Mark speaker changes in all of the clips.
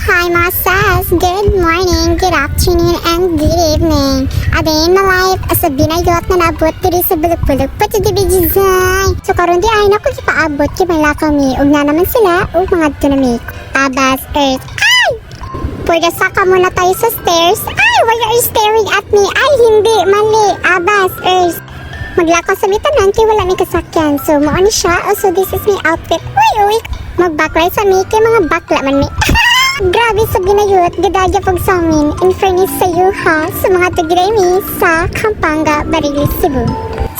Speaker 1: Hi mga sis! Good morning, good afternoon, and good evening. A day in my life as a binayot na naabot diri sa bulok-bulok pa to the design. So karon di ay naku ipaabot kay kami ug na naman sila ug mga tunamik. Abas earth. Ay! Pwede saka muna tayo sa stairs. Ay! Why are you staring at me? Ay! Hindi! Mali! Abas earth. Maglakaw sa mitanan kay wala may kasakyan. So mo ni siya. Also this is my outfit. Uy! Mag-backride sa mi kay mga bakla man mi. Grabe sa ginayot, gadadya pag sa amin. In fairness sa iyo ha, sa mga tagremi sa Pampanga, Barili, Cebu.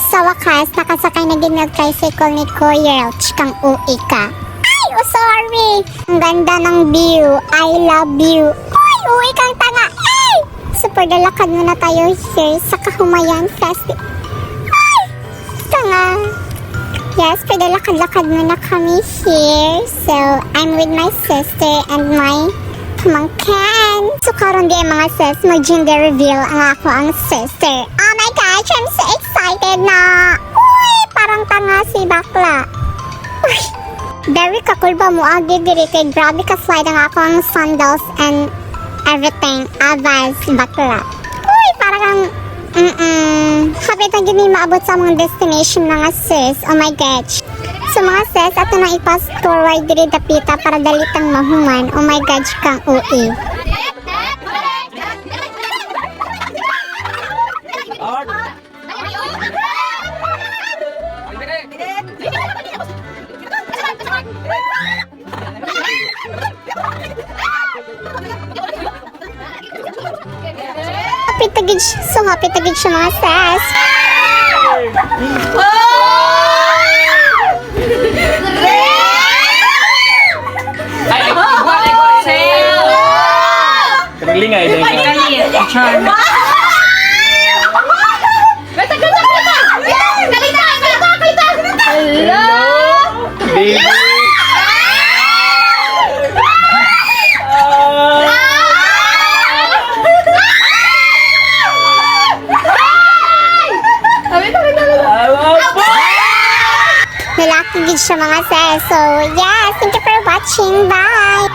Speaker 1: Sa wakas, nakasakay na din tricycle ni Kuya Relch kang uwi ka. Ay, oh sorry! Ang ganda ng view. I love you. Ay, uwi kang tanga. Ay! Super dalakad muna tayo here sa Kahumayan Festival. Ay! Tanga! Yes, pero lakad-lakad muna kami here. So, I'm with my sister and my pamangkin. So, karon di mga sis, mag-gender reveal ang ako ang sister. Oh my gosh, I'm so excited na. Uy, parang tanga si bakla. Uy, very kakulba mo agi diri kay grabe ka slide ang ako ang sandals and everything. Avaz, bakla. Uy, parang Hapit na gini maabot sa mga destination mga sis. Oh my gosh. So mga sis, ato na i-fast forward diri dapita para dalitang mahuman. Oh my gosh kang ui. Happy tagig siya mga sis.
Speaker 2: Lingay din. Charm. Hello. Baby.
Speaker 1: Nalaki gid siya mga sis. So, yes, thank you for watching. Bye!